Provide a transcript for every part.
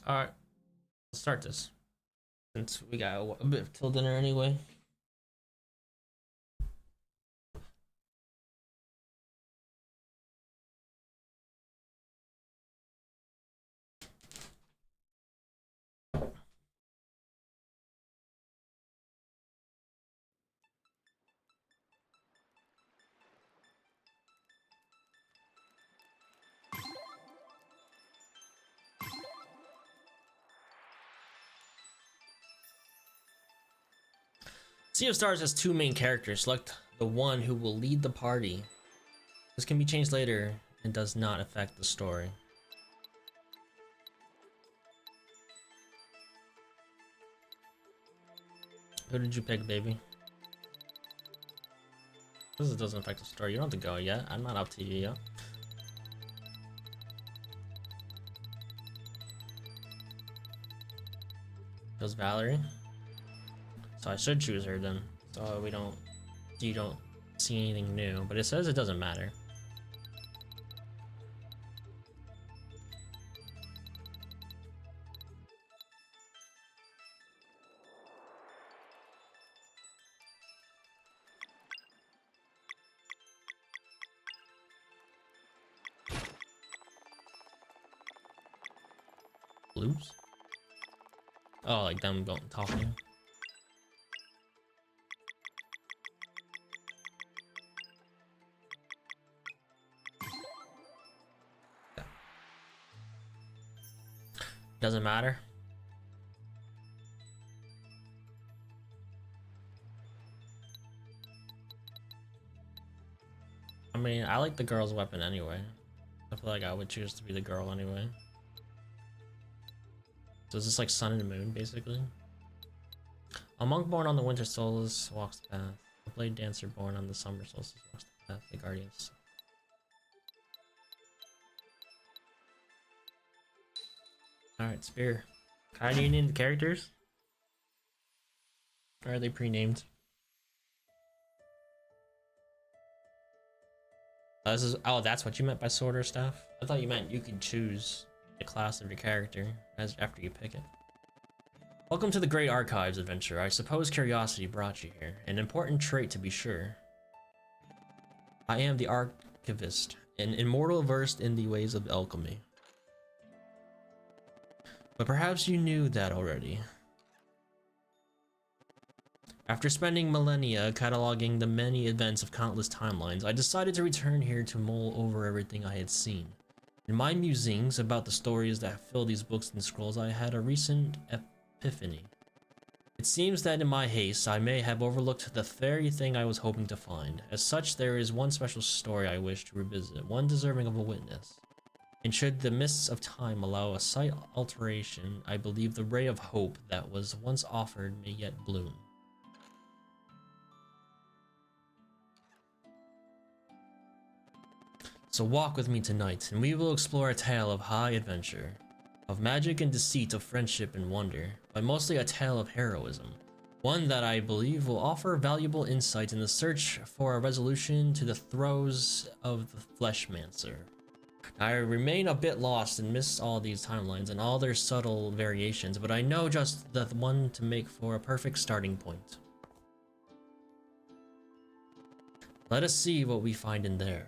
Alright, let's start this. Since we got a bit till dinner anyway. Sea of Stars has two main characters. Select the one who will lead the party. This can be changed later and does not affect the story. Who did you pick, baby? This doesn't affect the story. You don't have to go yet. I'm not up to you yet. Goes Valerie. So I should choose her then. So you don't see anything new. But it says it doesn't matter. Blues? Oh, like them going talking. Doesn't matter. I mean, I like the girl's weapon anyway. I feel like I would choose to be the girl anyway. So is this like sun and moon, basically? A monk born on the winter solstice walks the path. A blade dancer born on the summer solstice walks the path. The guardians. Alright, spear. How do you name the characters? Or are they pre-named? Oh, that's what you meant by sword or staff? I thought you meant you could choose the class of your character after you pick it. Welcome to the Great Archives adventure. I suppose curiosity brought you here. An important trait to be sure. I am the archivist, an immortal versed in the ways of alchemy. But perhaps you knew that already. After spending millennia cataloging the many events of countless timelines, I decided to return here to mull over everything I had seen. In my musings about the stories that fill these books and scrolls, I had a recent epiphany. It seems that in my haste, I may have overlooked the very thing I was hoping to find. As such, there is one special story I wish to revisit, one deserving of a witness. And should the mists of time allow a slight alteration, I believe the ray of hope that was once offered may yet bloom. So walk with me tonight, and we will explore a tale of high adventure, of magic and deceit, of friendship and wonder, but mostly a tale of heroism. One that I believe will offer valuable insight in the search for a resolution to the throes of the Fleshmancer. I remain a bit lost and miss all these timelines and all their subtle variations, but I know just the one to make for a perfect starting point. Let us see what we find in there.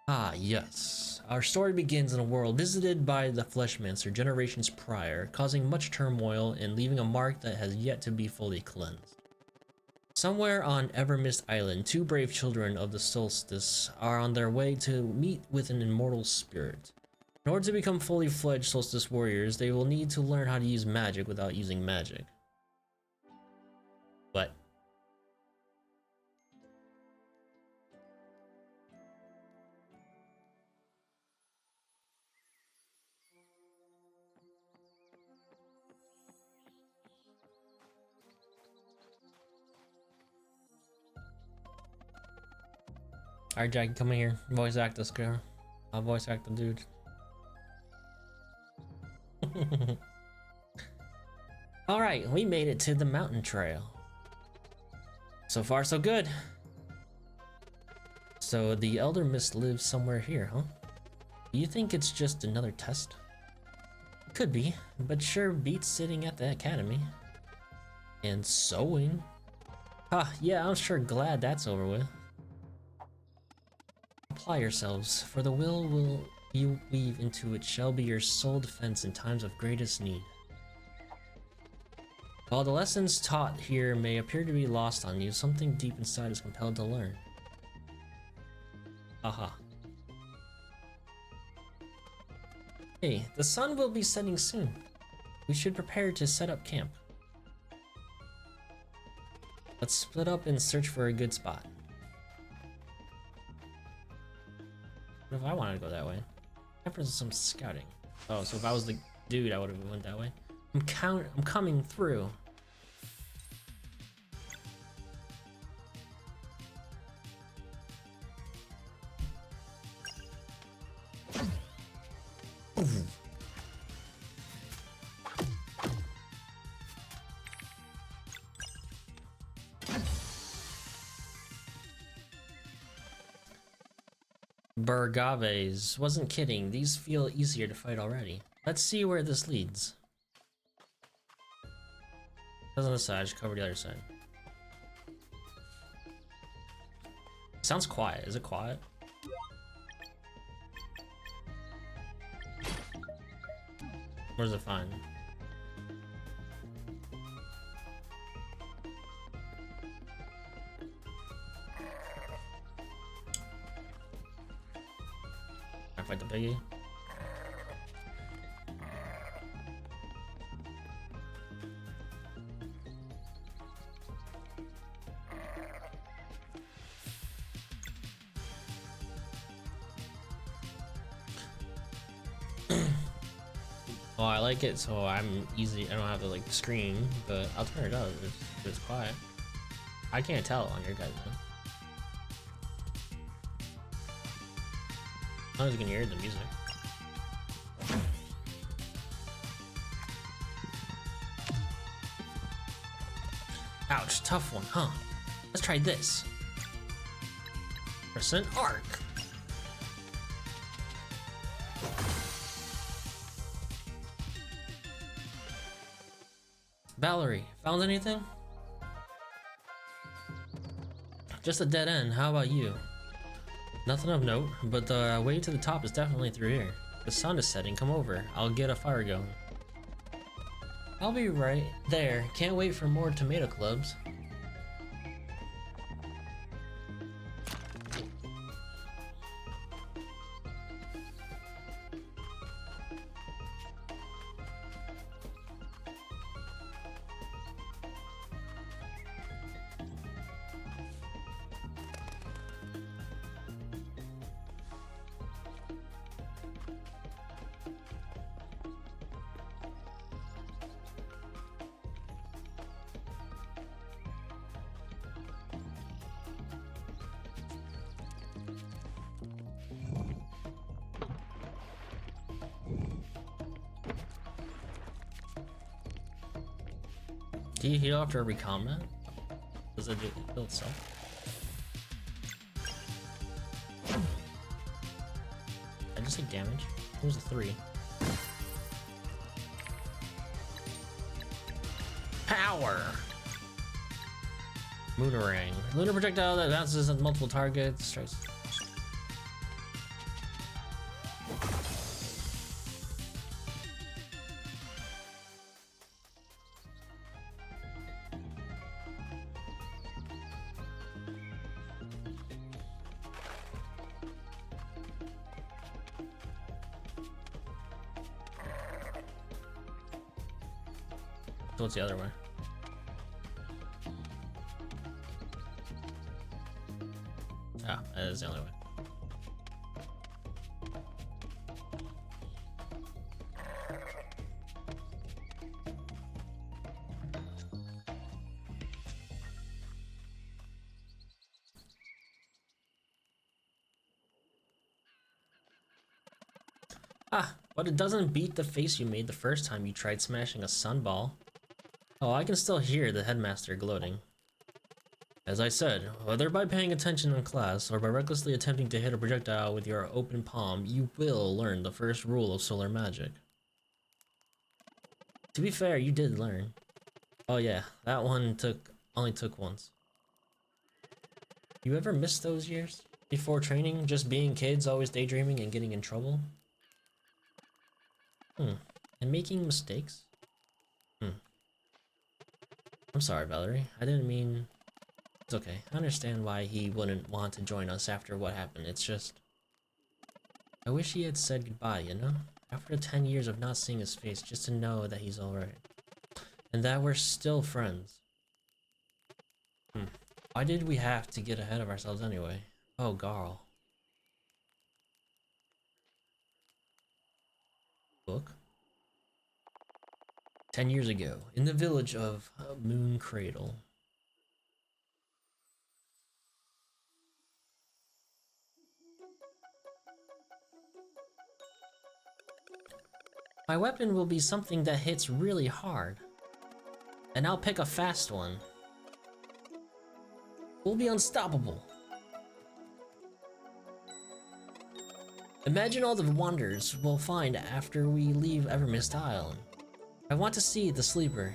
Ah, yes. Our story begins in a world visited by the Fleshmancer generations prior, causing much turmoil and leaving a mark that has yet to be fully cleansed. Somewhere on Evermist Island, two brave children of the solstice are on their way to meet with an immortal spirit. In order to become fully fledged solstice warriors, they will need to learn how to use magic without using magic. But alright, Jackie, come in here. Voice act this girl. I'll voice act the dude. Alright, we made it to the mountain trail. So far, so good. So the Elder Mist lives somewhere here, huh? Do you think it's just another test? Could be, but sure beats sitting at the academy. And sewing. Ah, yeah, I'm sure glad that's over with. Apply yourselves, for the will you weave into it shall be your sole defense in times of greatest need. While the lessons taught here may appear to be lost on you, something deep inside is compelled to learn. Aha. Hey, the sun will be setting soon. We should prepare to set up camp. Let's split up and search for a good spot. What if I wanted to go that way? Time for some scouting. Oh, so if I was the dude, I would have went that way. I'm coming through. Burgaves. Wasn't kidding. These feel easier to fight already. Let's see where this leads. That's on the side, just cover the other side. Sounds quiet. Is it quiet? Where's it fine? I fight the biggie. Oh, I like it so I'm easy. I don't have to like scream, but I'll turn it up if it's quiet. I can't tell on your guys' one. As long as you can hear the music. Ouch, tough one, huh? Let's try this. Percent arc. Valerie, found anything? Just a dead end, how about you? Nothing of note, but the way to the top is definitely through here. The sun is setting, come over. I'll get a fire going. I'll be right there. Can't wait for more tomato clubs. Do you heal after every combat? Does it heal itself? I just take damage. It was a 3. Power! Moonerang. Lunar projectile that bounces at multiple targets. Strikes. So what's the other way? Ah, that is the only way. Ah, but it doesn't beat the face you made the first time you tried smashing a sunball. Oh, I can still hear the headmaster gloating. As I said, whether by paying attention in class or by recklessly attempting to hit a projectile with your open palm, you will learn the first rule of solar magic. To be fair, you did learn. Oh yeah, that one only took once. You ever miss those years? Before training, just being kids, always daydreaming and getting in trouble? And making mistakes? I'm sorry, Valerie. I didn't mean... It's okay. I understand why he wouldn't want to join us after what happened. It's just... I wish he had said goodbye, you know? After 10 years of not seeing his face, just to know that he's alright. And that we're still friends. Why did we have to get ahead of ourselves anyway? Oh, Garl. Book? 10 years ago, in the village of Moon Cradle. My weapon will be something that hits really hard. And I'll pick a fast one. We'll be unstoppable. Imagine all the wonders we'll find after we leave Evermist Island. I want to see the sleeper.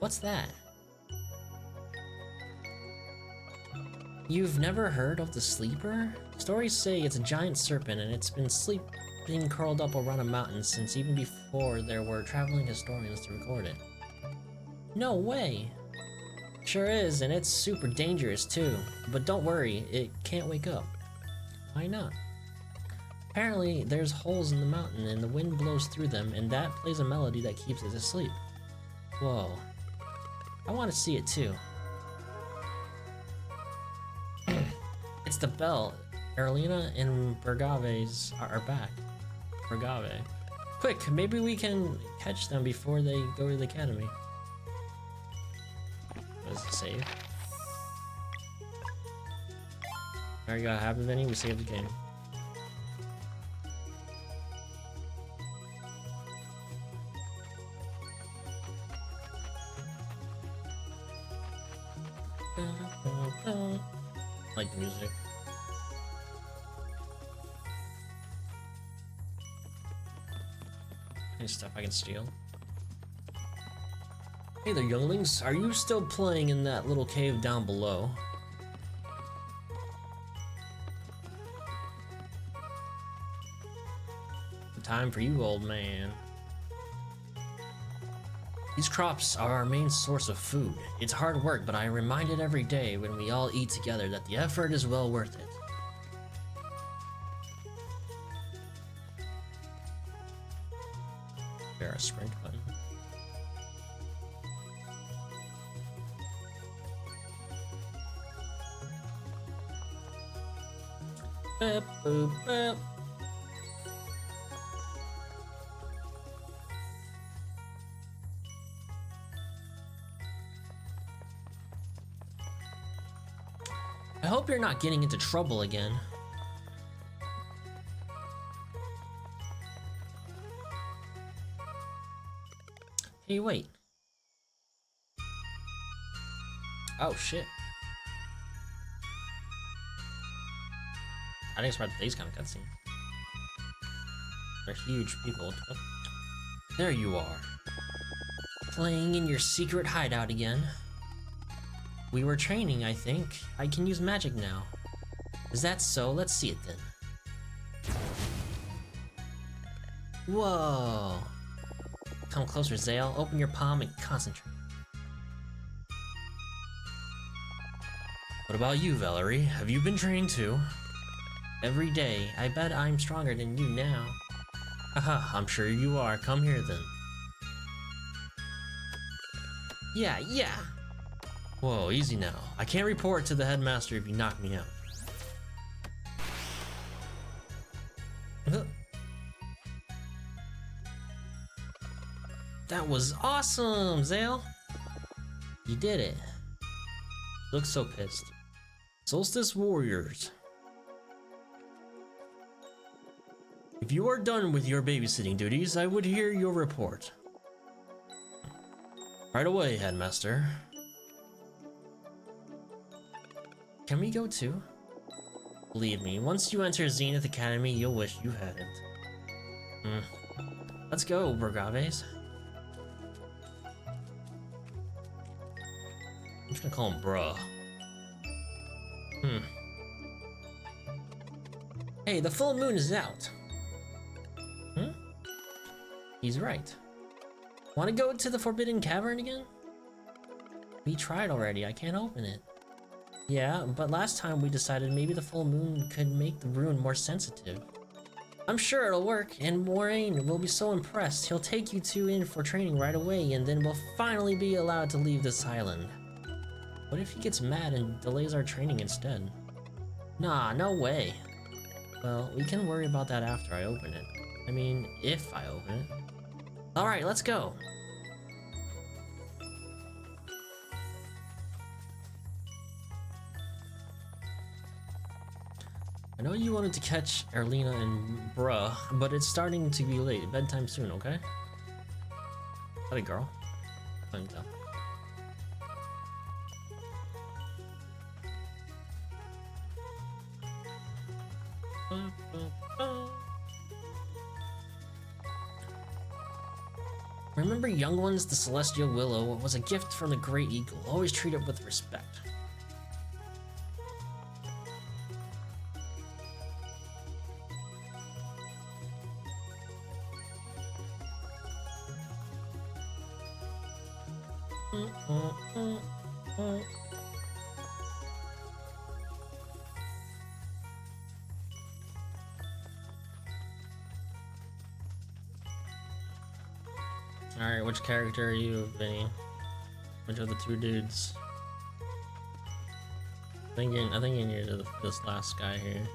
What's that? You've never heard of the sleeper? Stories say it's a giant serpent and it's been sleeping curled up around a mountain since even before there were traveling historians to record it. No way! Sure is, and it's super dangerous too. But don't worry, it can't wake up. Why not? Apparently, there's holes in the mountain and the wind blows through them, and that plays a melody that keeps it asleep. Whoa. I want to see it too. It's the bell. Erlina and Bergaves are back. Bergave. Quick, maybe we can catch them before they go to the academy. Does it save? Alright, got half of any, we save the game. I like the music. Any stuff I can steal? Hey there, younglings. Are you still playing in that little cave down below? Time for you, old man. These crops are our main source of food. It's hard work, but I am reminded every day when we all eat together that the effort is well worth it. There, a sprint button. Beep, boop, beep. I hope you're not getting into trouble again. Hey, wait. Oh, shit. I didn't expect these kind of cutscene. They're huge people. There you are. Playing in your secret hideout again. We were training, I think. I can use magic now. Is that so? Let's see it then. Whoa. Come closer, Zale. Open your palm and concentrate. What about you, Valerie? Have you been training too? Every day. I bet I'm stronger than you now. Haha, I'm sure you are. Come here then. Yeah. Whoa, easy now. I can't report to the headmaster if you knock me out. That was awesome, Zale! You did it. Looks so pissed. Solstice Warriors. If you are done with your babysitting duties, I would hear your report. Right away, Headmaster. Can we go too? Believe me, once you enter Zenith Academy, you'll wish you hadn't. Let's go, Bergaves. just gonna call him bruh. Hey, the full moon is out. He's right. Want to go to the Forbidden Cavern again? We tried already, I can't open it. Yeah, but last time we decided maybe the full moon could make the rune more sensitive. I'm sure it'll work, and Moraine will be so impressed he'll take you two in for training right away, and then we'll finally be allowed to leave this island. What if he gets mad and delays our training instead? Nah, no way. Well, we can worry about that after I open it. I mean, if I open it. Alright, let's go. I know you wanted to catch Erlina and bruh, but it's starting to be late. Bedtime soon, okay? Is that a girl? I can tell. Remember, young ones, the Celestial Willow was a gift from the Great Eagle. Always treat it with respect. Alright, which character are you, Vinny? Which are the two dudes? I think you're near to this last guy here.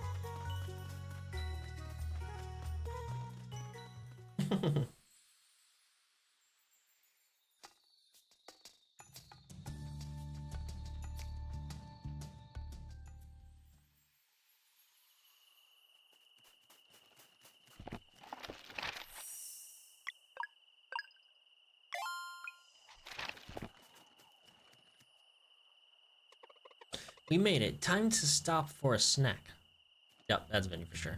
We made it. Time to stop for a snack. Yep, that's Vinny for sure.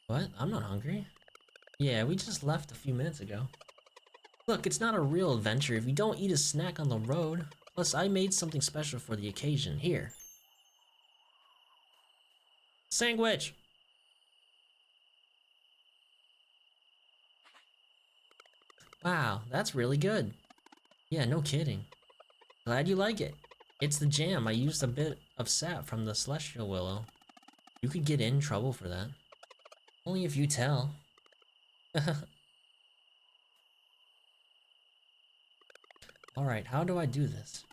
What? I'm not hungry. Yeah, we just left a few minutes ago. Look, it's not a real adventure if you don't eat a snack on the road. Plus, I made something special for the occasion. Here. Sandwich! Wow, that's really good. Yeah, no kidding. Glad you like it. It's the jam. I used a bit of sap from the Celestial Willow. You could get in trouble for that. Only if you tell. Alright, how do I do this?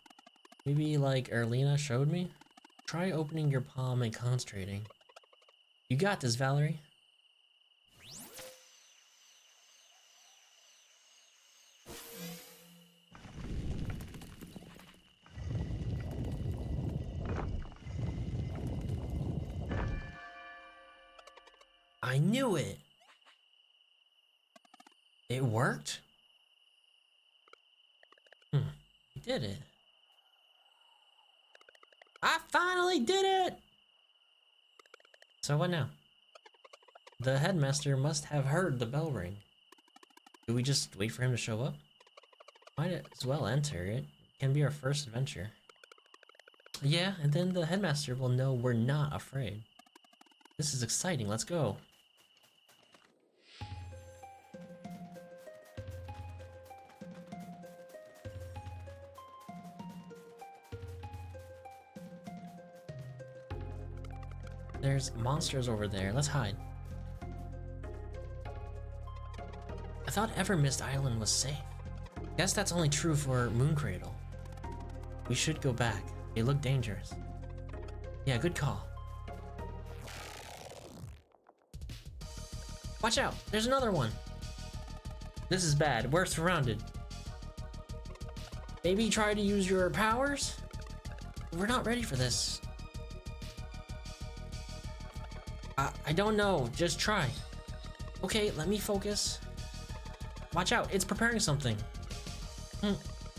Maybe like Erlina showed me? Try opening your palm and concentrating. You got this, Valerie. I knew it! It worked? You did it. I finally did it! So what now? The headmaster must have heard the bell ring. Do we just wait for him to show up? Might as well enter. It can be our first adventure. Yeah, and then the headmaster will know we're not afraid. This is exciting, let's go. There's monsters over there, let's hide. I thought Evermist Island was safe. Guess that's only true for Mooncradle. We should go back, they look dangerous. Yeah, good call. Watch out, there's another one. This is bad, we're surrounded. Maybe try to use your powers? We're not ready for this. I don't know, just try. Okay, let me focus. Watch out, it's preparing something.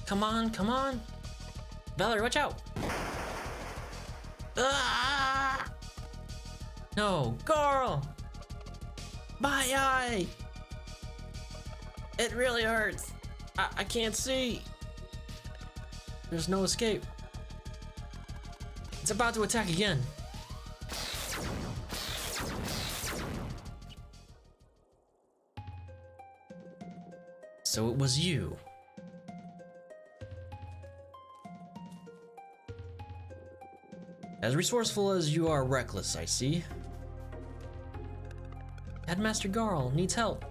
Come on, come on. Valerie, watch out. Ah! No, girl. My eye. It really hurts. I can't see. There's no escape. It's about to attack again. So it was you. As resourceful as you are reckless, I see. Headmaster Garl needs help.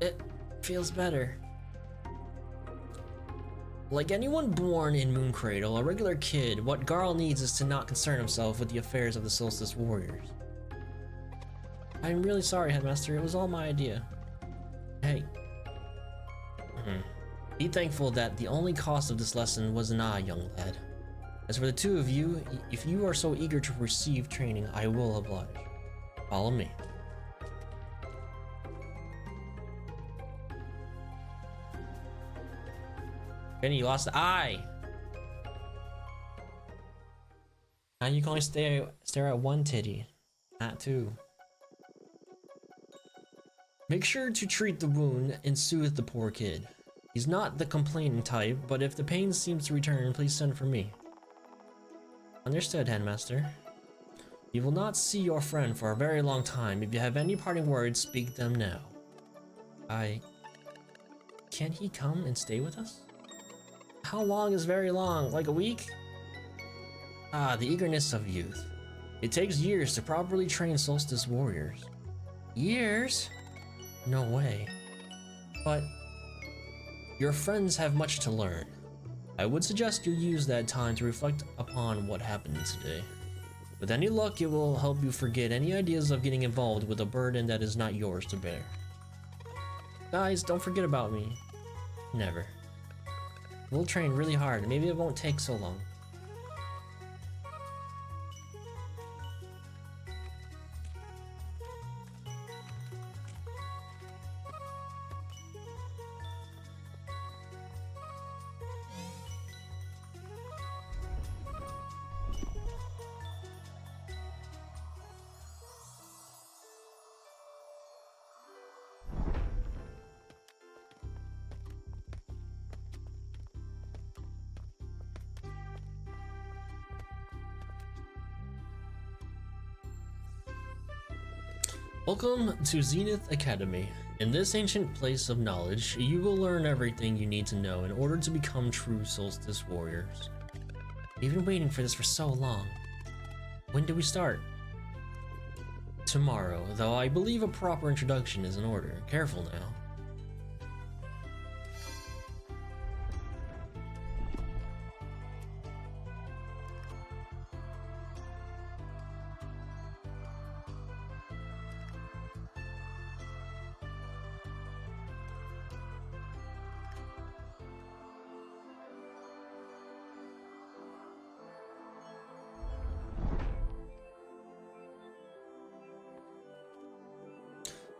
It feels better. Like anyone born in Mooncradle, a regular kid, what Garl needs is to not concern himself with the affairs of the Solstice Warriors. I'm really sorry, Headmaster. It was all my idea. Hey. Be thankful that the only cost of this lesson was an eye, young lad. As for the two of you, if you are so eager to receive training, I will oblige. Follow me. Benny, you lost the eye! Now you can only stare at one titty, not two. Make sure to treat the wound and soothe the poor kid. He's not the complaining type, but if the pain seems to return, please send for me. Understood, Headmaster. You will not see your friend for a very long time. If you have any parting words, speak them now. Can he come and stay with us? How long is very long? Like a week? Ah, the eagerness of youth. It takes years to properly train Solstice Warriors. Years? No way. But your friends have much to learn. I would suggest you use that time to reflect upon what happened today. With any luck, it will help you forget any ideas of getting involved with a burden that is not yours to bear. Guys, don't forget about me. Never. We'll train really hard. Maybe it won't take so long. Welcome to Zenith Academy. In this ancient place of knowledge, you will learn everything you need to know in order to become true Solstice Warriors. You've been waiting for this for so long. When do we start? Tomorrow, though I believe a proper introduction is in order. Careful now.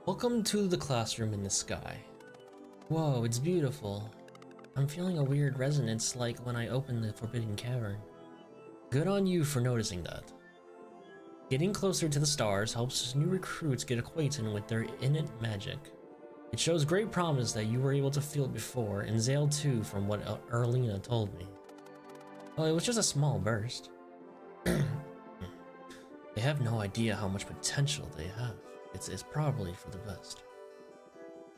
Welcome to the classroom in the sky. Whoa, it's beautiful. I'm feeling a weird resonance like when I opened the Forbidden Cavern. Good on you for noticing that. Getting closer to the stars helps new recruits get acquainted with their innate magic. It shows great promise that you were able to feel it before, and Zale too, from what Erlina told me. Well, it was just a small burst. They have no idea how much potential they have. It's probably for the best.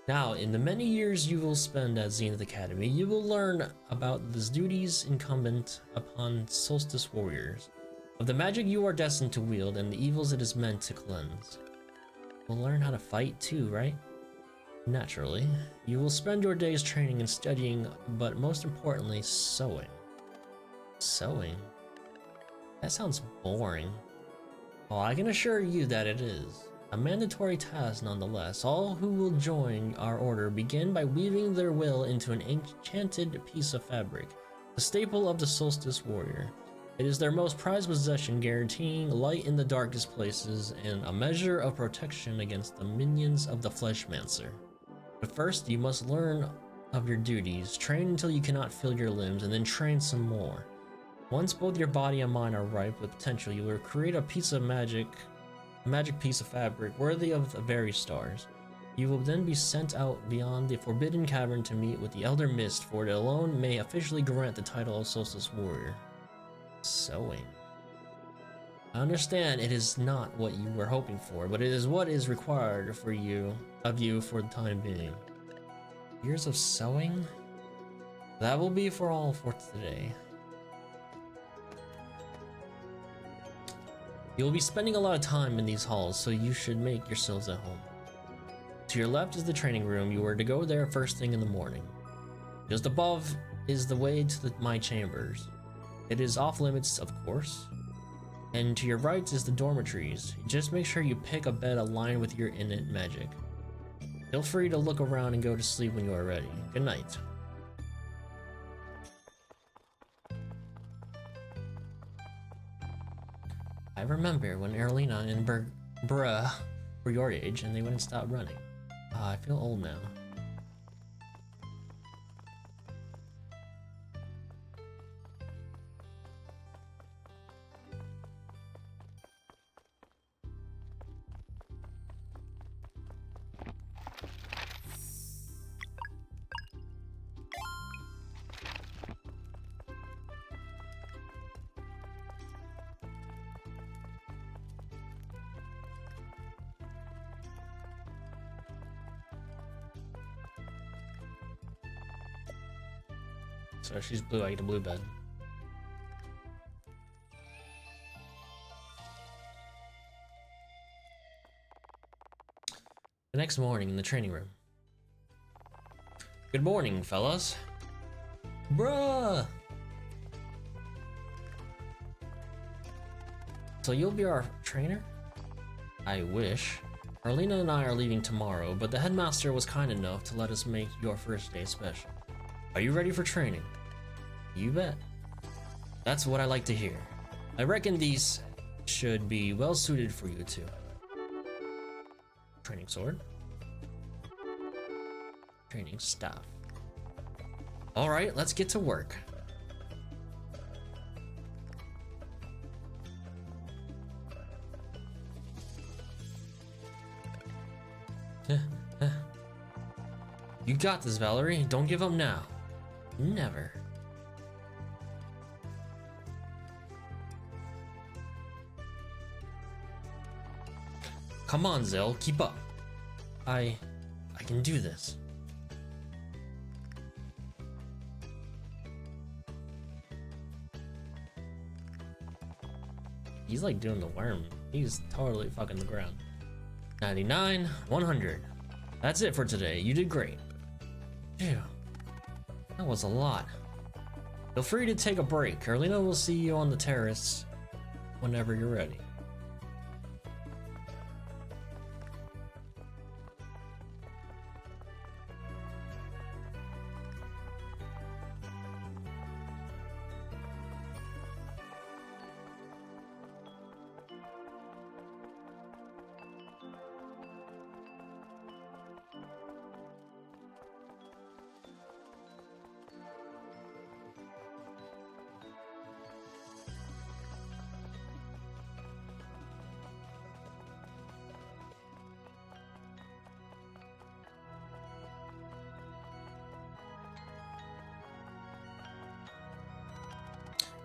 Now, in the many years you will spend at Zenith Academy, you will learn about the duties incumbent upon Solstice Warriors, of the magic you are destined to wield and the evils it is meant to cleanse. We'll learn how to fight too, right? Naturally. You will spend your days training and studying, but most importantly, sewing. Sewing? That sounds boring. Well, I can assure you that it is. A mandatory task nonetheless. All who will join our order begin by weaving their will into an enchanted piece of fabric, the staple of the Solstice Warrior. It is their most prized possession, guaranteeing light in the darkest places and a measure of protection against the minions of the Fleshmancer. But first, you must learn of your duties, train until you cannot feel your limbs, and then train some more. Once both your body and mind are ripe with potential, you will create a magic piece of fabric worthy of the very stars. You will then be sent out beyond the Forbidden Cavern to meet with the Elder Mist, for it alone may officially grant the title of Solstice Warrior. Sewing. I understand it is not what you were hoping for, but it is what is required of you for the time being. Years of sewing? That will be for all for today. You'll be spending a lot of time in these halls, so you should make yourselves at home. To your left is the training room. You are to go there first thing in the morning. Just above is the way to my chambers. It is off limits, of course. And to your right is the dormitories. Just make sure you pick a bed aligned with your innate magic. Feel free to look around and go to sleep when you are ready. Good night. I remember when Erlina and Bruh were your age and they wouldn't stop running. I feel old now. So she's blue, I get a blue bed. The next morning in the training room. Good morning, fellas. Bruh! So you'll be our trainer? I wish. Erlina and I are leaving tomorrow, but the headmaster was kind enough to let us make your first day special. Are you ready for training? You bet. That's what I like to hear. I reckon these should be well suited for you two. Training sword. Training staff. Alright, let's get to work. You got this, Valerie. Don't give up now. Never. Come on, Zell, keep up. I can do this. He's like doing the worm. He's totally fucking the ground. 99, 100. That's it for today. You did great. Phew. That was a lot. Feel free to take a break. Erlina will see you on the terrace whenever you're ready.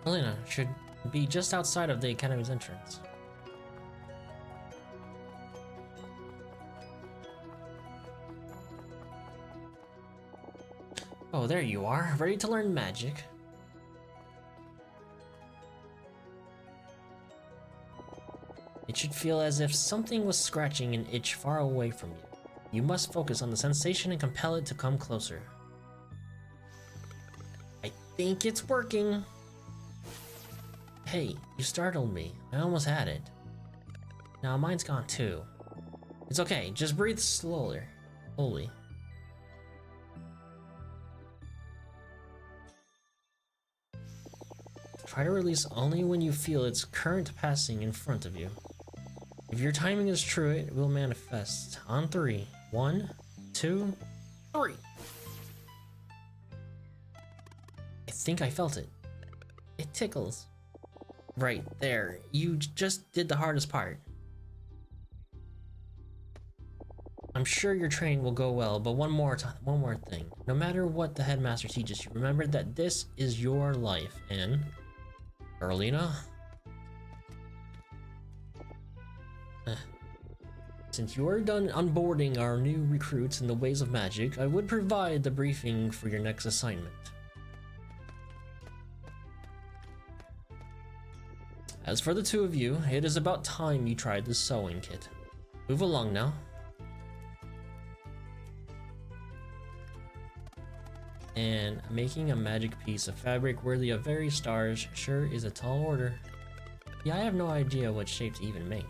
Erlina should be just outside of the academy's entrance. Oh, there you are, ready to learn magic. It should feel as if something was scratching an itch far away from you. You must focus on the sensation and compel it to come closer. I think it's working. Hey, you startled me. I almost had it. Now mine's gone too. It's okay, just breathe slowly. Try to release only when you feel its current passing in front of you. If your timing is true, it will manifest. On 3. 1, 2, 3. I think I felt it. It tickles. Right there. You just did the hardest part. I'm sure your training will go well, but one more thing. No matter what the headmaster teaches you, remember that this is your life, and... Carolina? Since you're done onboarding our new recruits in the ways of magic, I would provide the briefing for your next assignment. As for the two of you, it is about time you tried the sewing kit. Move along now. And making a magic piece of fabric worthy of very stars sure is a tall order. Yeah, I have no idea what shape to even make.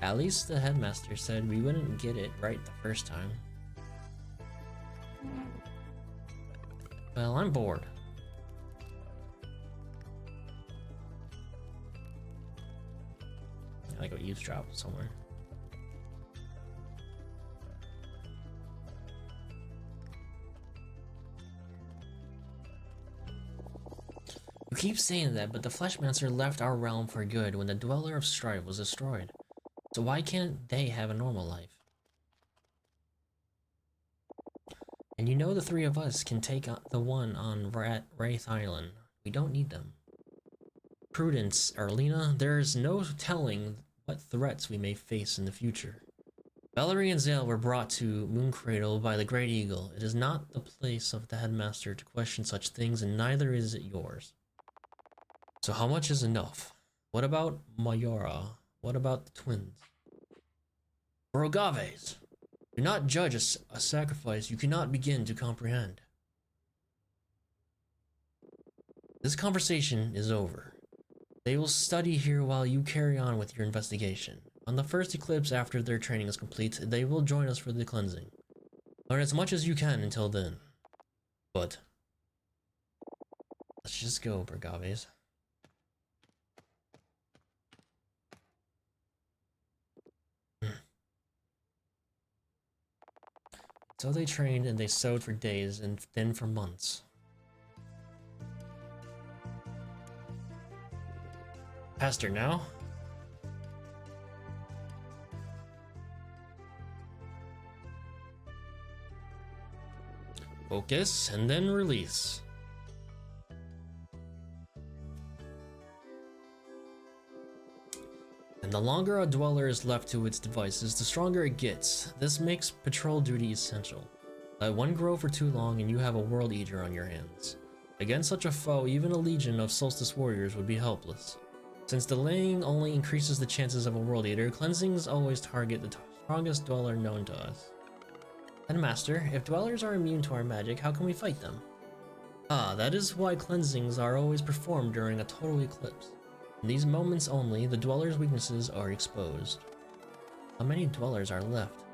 At least the headmaster said we wouldn't get it right the first time. Well, I'm bored. I go eavesdrop somewhere. You keep saying that, but the Fleshmancer left our realm for good when the Dweller of Strife was destroyed. So why can't they have a normal life? And you know the three of us can take the one on Wraith Island. We don't need them. Prudence, Arlena, there's no telling what threats we may face in the future. Valerie and Zale were brought to Mooncradle by the Great Eagle. It is not the place of the headmaster to question such things, and neither is it yours. So how much is enough? What about Mayora? What about the twins? For Agaves, do not judge a sacrifice you cannot begin to comprehend. This conversation is over. They will study here while you carry on with your investigation. On the first eclipse after their training is complete, they will join us for the cleansing. Learn as much as you can until then. But let's just go, Bergaves. So they trained and they sewed for days and then for months. Pastor now? Focus and then release. And the longer a dweller is left to its devices, the stronger it gets. This makes patrol duty essential. Let one grow for too long and you have a World Eater on your hands. Against such a foe, even a legion of Solstice warriors would be helpless. Since delaying only increases the chances of a World Eater, cleansings always target the strongest dweller known to us. Headmaster, if dwellers are immune to our magic, how can we fight them? Ah, that is why cleansings are always performed during a total eclipse. In these moments only, the dweller's weaknesses are exposed. How many dwellers are left?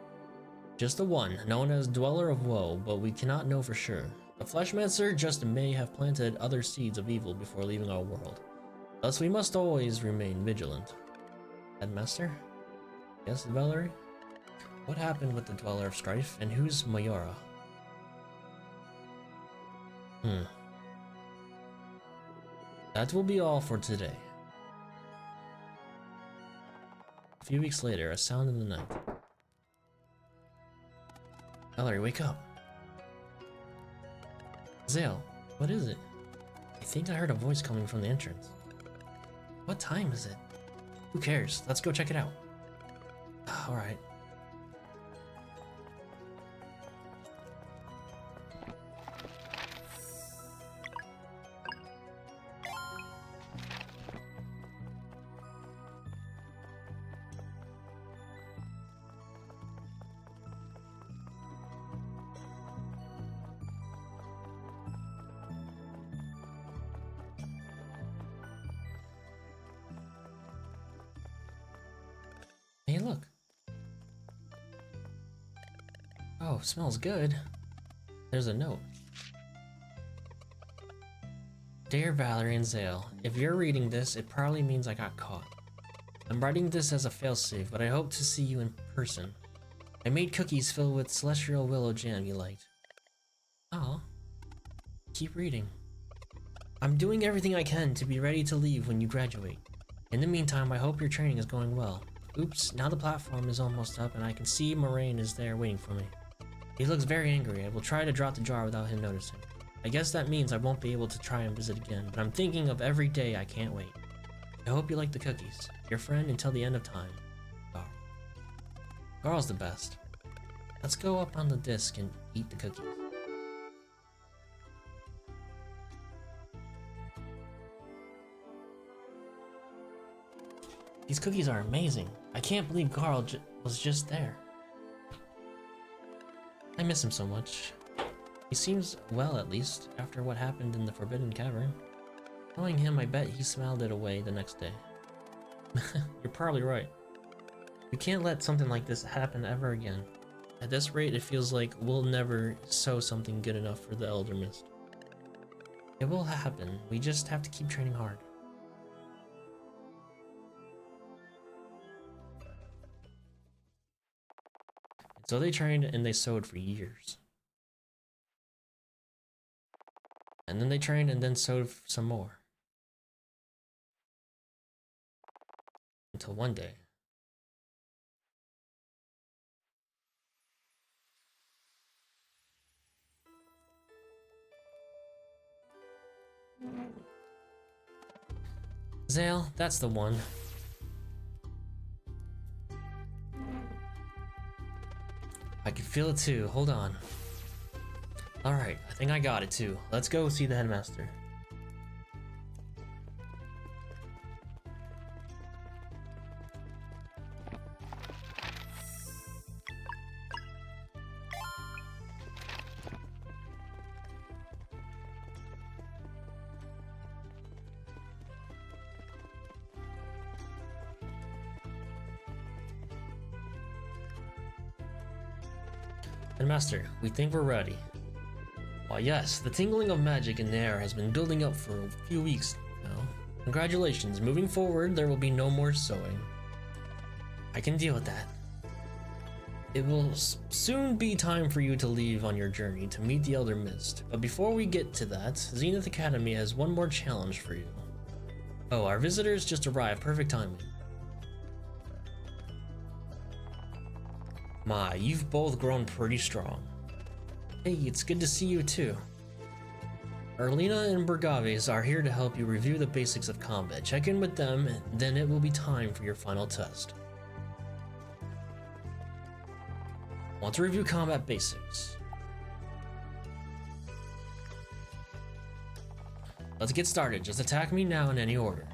Just the one, known as Dweller of Woe, but we cannot know for sure. The Fleshmancer just may have planted other seeds of evil before leaving our world. Thus we must always remain vigilant. Headmaster? Yes, Valerie? What happened with the Dweller of Strife, and who's Mayora? That will be all for today. A few weeks later, a sound in the night. Valerie, wake up. Zale, what is it? I think I heard a voice coming from the entrance. What time is it? Who cares? Let's go check it out. Alright. Hey, look. Oh, smells good. There's a note. Dear Valerie and Zale, if you're reading this, it probably means I got caught. I'm writing this as a failsafe, but I hope to see you in person. I made cookies filled with celestial willow jam you liked. Oh. Keep reading. I'm doing everything I can to be ready to leave when you graduate. In the meantime, I hope your training is going well. Oops, now the platform is almost up and I can see Moraine is there waiting for me. He looks very angry. I will try to drop the jar without him noticing. I guess that means I won't be able to try and visit again, but I'm thinking of every day I can't wait. I hope you like the cookies. Your friend until the end of time. Garl. Garl's the best. Let's go up on the disc and eat the cookies. These cookies are amazing. I can't believe Garl was just there. I miss him so much. He seems well, at least, after what happened in the Forbidden Cavern. Knowing him, I bet he smiled it away the next day. You're probably right. We can't let something like this happen ever again. At this rate, it feels like we'll never sow something good enough for the Elder Mist. It will happen. We just have to keep training hard. So they trained and they sowed for years. And then they trained and then sowed some more. Until one day. Zale, that's the one. I can feel it too, hold on. Alright, I think I got it too. Let's go see the headmaster. Headmaster, we think we're ready. Why yes, the tingling of magic in the air has been building up for a few weeks now. Congratulations, moving forward there will be no more sewing. I can deal with that. It will soon be time for you to leave on your journey to meet the Elder Mist, but before we get to that, Zenith Academy has one more challenge for you. Oh, our visitors just arrived, perfect timing. My, you've both grown pretty strong. Hey, it's good to see you too. Erlina and Bergaves are here to help you review the basics of combat. Check in with them, then it will be time for your final test. Want to review combat basics? Let's get started. Just attack me now in any order.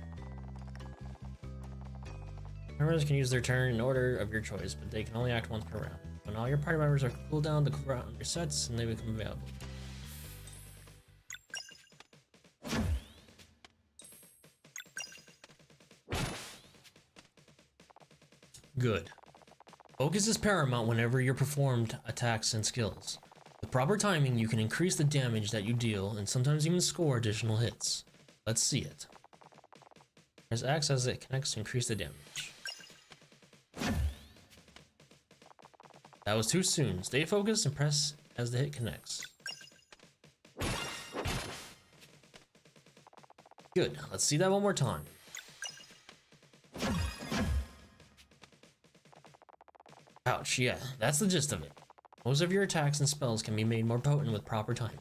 Members can use their turn in order of your choice, but they can only act once per round. When all your party members are cooled down, the round resets and they become available. Good. Focus is paramount whenever you're performed attacks and skills. With proper timing, you can increase the damage that you deal and sometimes even score additional hits. Let's see it. Press X as it connects to increase the damage. That was too soon. Stay focused and press as the hit connects. Good. Let's see that one more time. Ouch, yeah, that's the gist of it. Most of your attacks and spells can be made more potent with proper timing.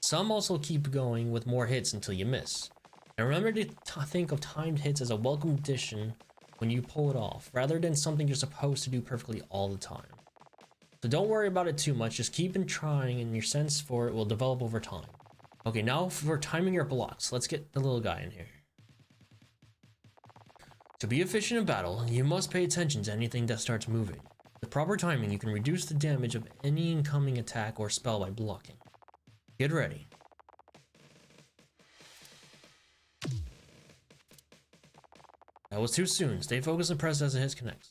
Some also keep going with more hits until you miss. And remember to think of timed hits as a welcome addition when you pull it off, rather than something you're supposed to do perfectly all the time. So don't worry about it too much, just keep on trying and your sense for it will develop over time. Okay, now for timing your blocks, let's get the little guy in here. To be efficient in battle, you must pay attention to anything that starts moving. With proper timing, you can reduce the damage of any incoming attack or spell by blocking. Get ready. That was too soon. Stay focused and press as the hit connects.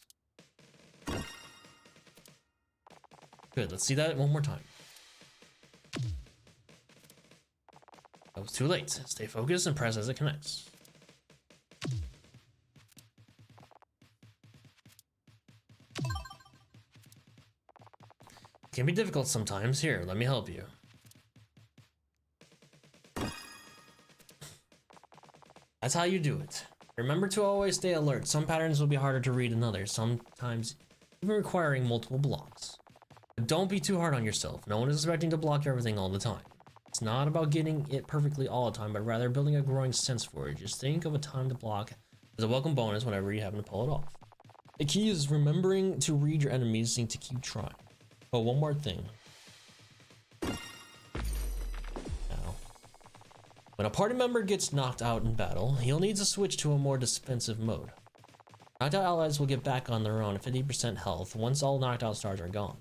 Good, let's see that one more time. That was too late. Stay focused and press as it connects. It can be difficult sometimes. Here, let me help you. That's how you do it. Remember to always stay alert. Some patterns will be harder to read than others, sometimes even requiring multiple blocks. But don't be too hard on yourself. No one is expecting to block everything all the time. It's not about getting it perfectly all the time, but rather building a growing sense for it. Just think of a time to block as a welcome bonus whenever you happen to pull it off. The key is remembering to read your enemies and to keep trying. Oh, one more thing. Now, when a party member gets knocked out in battle, he'll need to switch to a more defensive mode. Knocked out allies will get back on their own at 50% health once all knocked out stars are gone.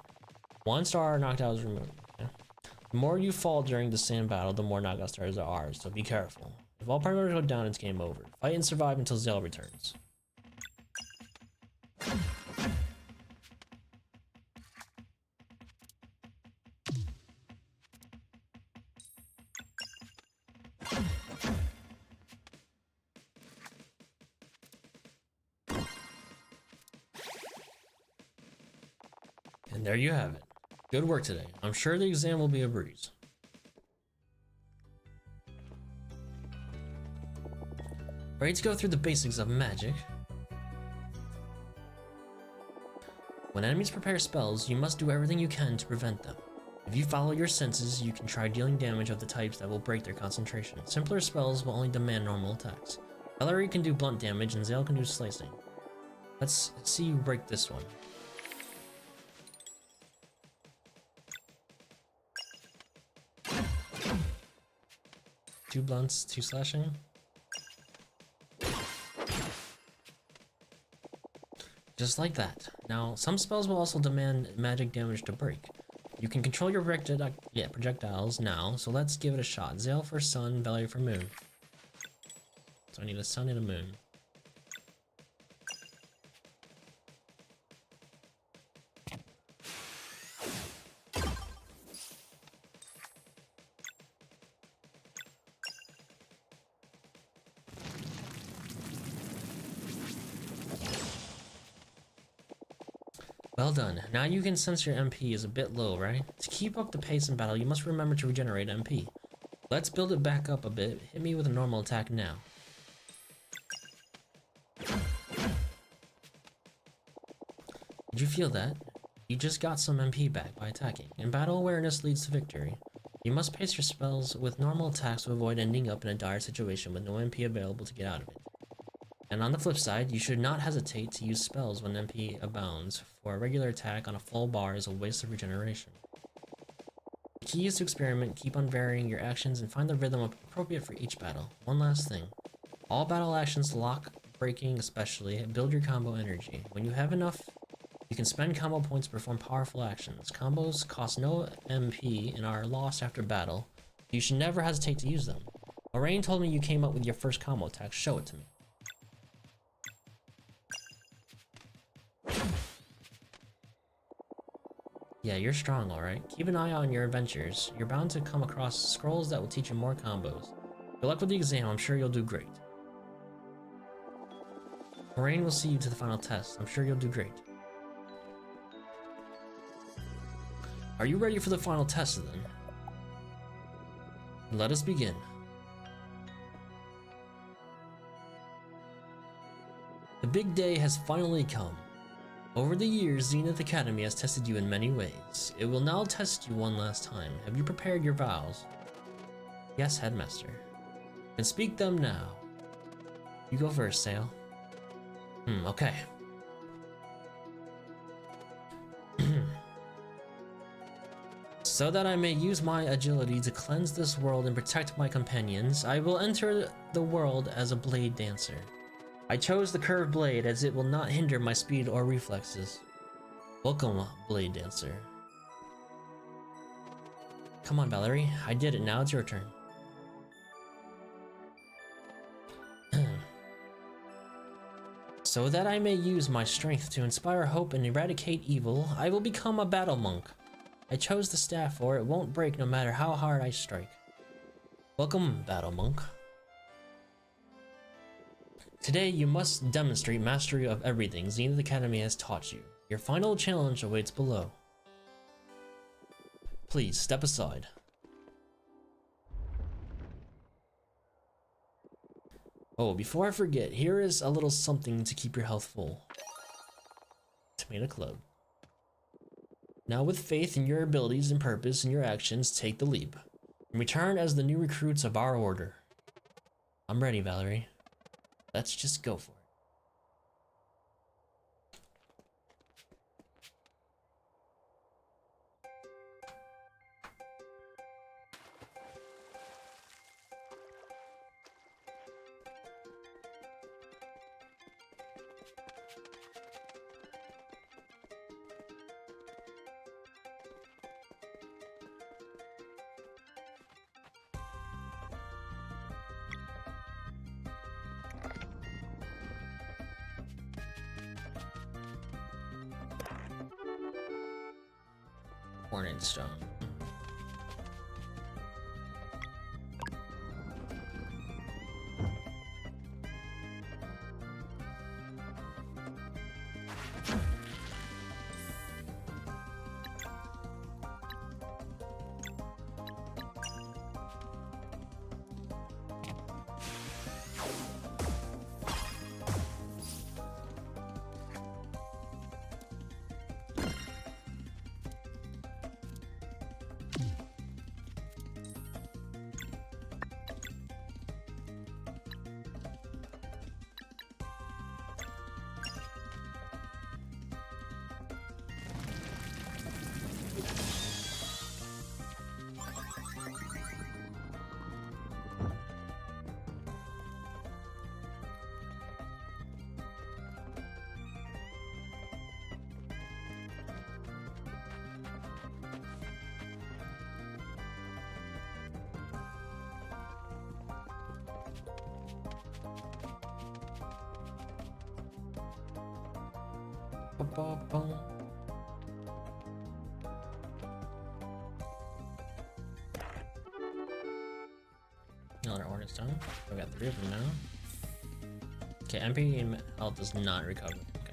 1 star knocked out is removed. Okay? The more you fall during the same battle, the more knockout stars there are, so be careful. If all party members go down, it's game over. Fight and survive until Zale returns. And there you have it. Good work today. I'm sure the exam will be a breeze. Ready to go through the basics of magic? When enemies prepare spells, you must do everything you can to prevent them. If you follow your senses, you can try dealing damage of the types that will break their concentration. Simpler spells will only demand normal attacks. Valerie can do blunt damage and Zale can do slicing. Let's see you break this one. 2 blunts, 2 slashing. Just like that. Now, some spells will also demand magic damage to break. You can control your projectiles now, so let's give it a shot. Zale for sun, Valerie for moon. So I need a sun and a moon. Well done. Now you can sense your MP is a bit low, right? To keep up the pace in battle, you must remember to regenerate MP. Let's build it back up a bit. Hit me with a normal attack now. Did you feel that? You just got some MP back by attacking. In battle, awareness leads to victory. You must pace your spells with normal attacks to avoid ending up in a dire situation with no MP available to get out of it. And on the flip side, you should not hesitate to use spells when MP abounds, for a regular attack on a full bar is a waste of regeneration. The key is to experiment, keep on varying your actions, and find the rhythm appropriate for each battle. One last thing. All battle actions, lock, breaking especially, build your combo energy. When you have enough, you can spend combo points to perform powerful actions. Combos cost no MP and are lost after battle. You should never hesitate to use them. Lorraine told me you came up with your first combo attack. Show it to me. Yeah, you're strong, alright. Keep an eye on your adventures. You're bound to come across scrolls that will teach you more combos. Good luck with the exam, I'm sure you'll do great. Moraine will see you to the final test. I'm sure you'll do great. Are you ready for the final test then? Let us begin. The big day has finally come. Over the years, Zenith Academy has tested you in many ways. It will now test you one last time. Have you prepared your vows? Yes, Headmaster. Then speak them now. You go first, Zale. Okay. So that I may use my agility to cleanse this world and protect my companions, I will enter the world as a blade dancer. I chose the curved blade as it will not hinder my speed or reflexes. Welcome, Blade Dancer. Come on, Valerie. I did it. Now it's your turn. So that I may use my strength to inspire hope and eradicate evil, I will become a battle monk. I chose the staff for it won't break no matter how hard I strike. Welcome, battle monk. Today, you must demonstrate mastery of everything Zenith Academy has taught you. Your final challenge awaits below. Please, step aside. Oh, before I forget, here is a little something to keep your health full. Tomato Club. Now with faith in your abilities and purpose and your actions, take the leap. And return as the new recruits of our order. I'm ready, Valerie. Let's just go for it. Hornet Stone. Another Hornet Stone. We got 3 of them now. Okay, MP and health does not recover. Okay.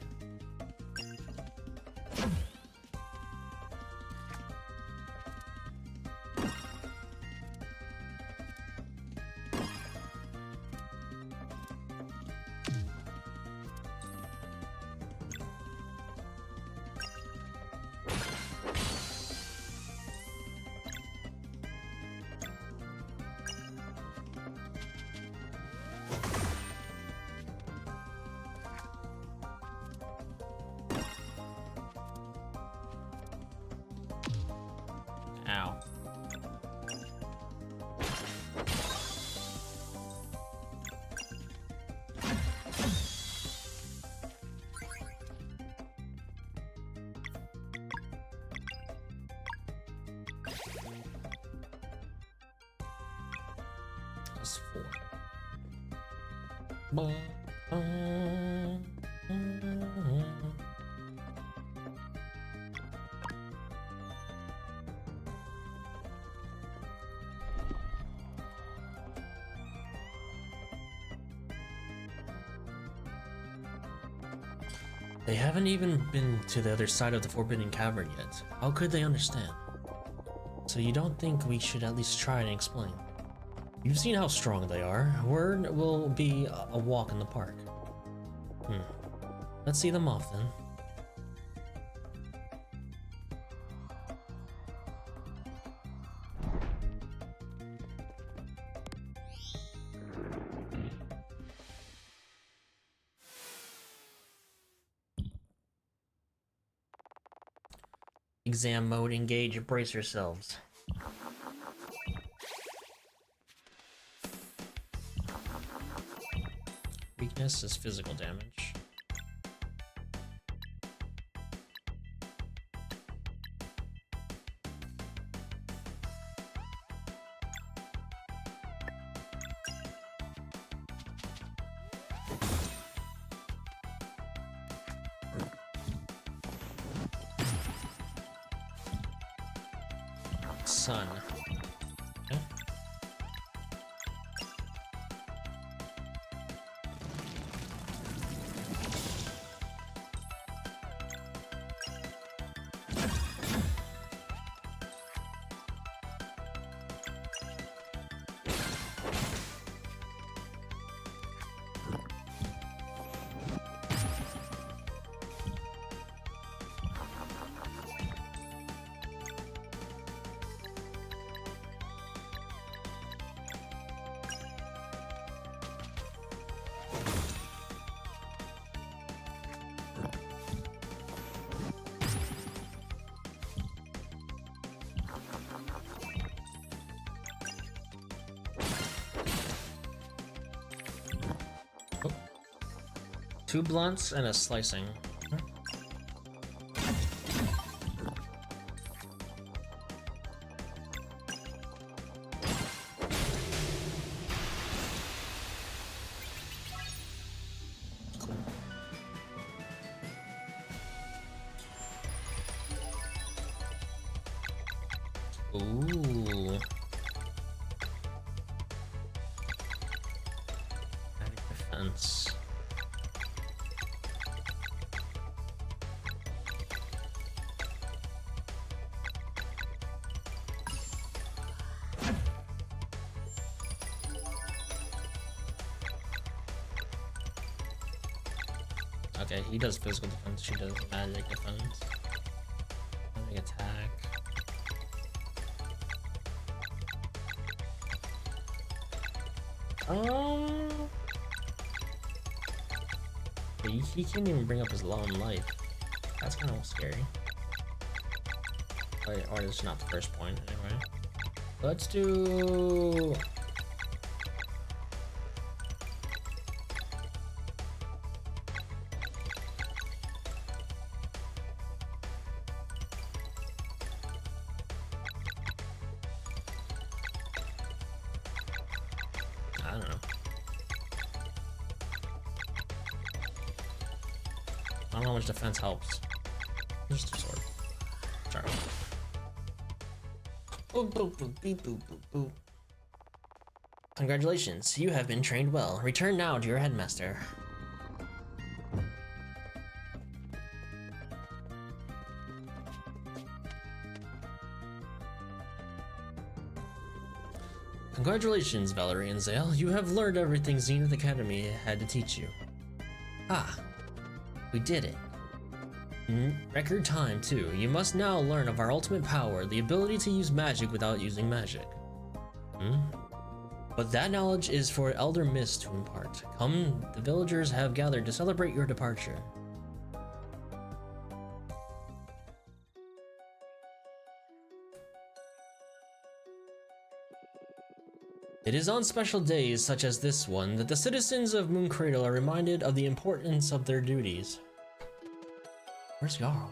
Ow. That's 4. They haven't even been to the other side of the Forbidden Cavern yet. How could they understand? So you don't think we should at least try and explain? You've seen how strong they are. Word will be a walk in the park. Let's see them off then. Exam mode, engage, brace yourselves. Weakness is physical damage. Sun. Okay. 2 blunts and a slicing. Ooh. Magic defense. Okay, he does physical defense, she does magic defense. Magic attack. He can't even bring up his long life. That's kind of scary. Or it's not the first point, anyway. Let's do... I don't know. I don't know how much defense helps. Just a sword. Sorry. Boop, boop, boop, beep, boop, boop, boop. Congratulations, you have been trained well. Return now to your headmaster. Congratulations, Valerie and Zale. You have learned everything Zenith Academy had to teach you. Ah, we did it. In record time, too. You must now learn of our ultimate power, the ability to use magic without using magic. But that knowledge is for Elder Mist to impart. Come, the villagers have gathered to celebrate your departure. It is on special days such as this one that the citizens of Mooncradle are reminded of the importance of their duties. Where's Jarl?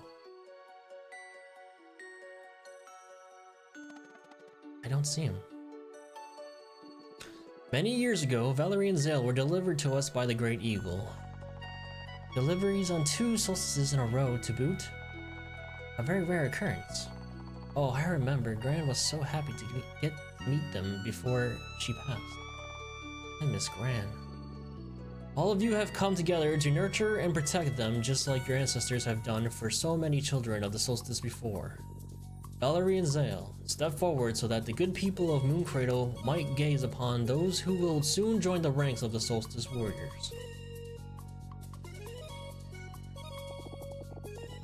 I don't see him. Many years ago, Valerie and Zale were delivered to us by the Great Eagle. Deliveries on 2 solstices in a row to boot? A very rare occurrence. Oh, I remember. Gran was so happy to get to meet them before she passed. I miss Gran. All of you have come together to nurture and protect them just like your ancestors have done for so many children of the solstice before. Valerie and Zale, step forward so that the good people of Mooncradle might gaze upon those who will soon join the ranks of the solstice warriors.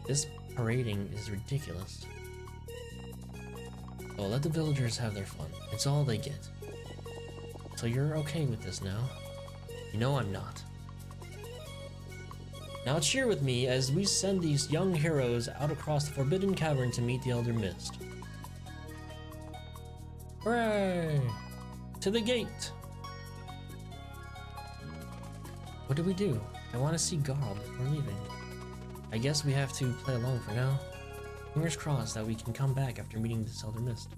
This parading is ridiculous. Oh, let the villagers have their fun. It's all they get. So you're okay with this now? You know I'm not. Now cheer with me as we send these young heroes out across the Forbidden Cavern to meet the Elder Mist. Hooray! To the gate! What do we do? I want to see Garl before leaving. I guess we have to play along for now. Fingers crossed that we can come back after meeting this Elder Mist.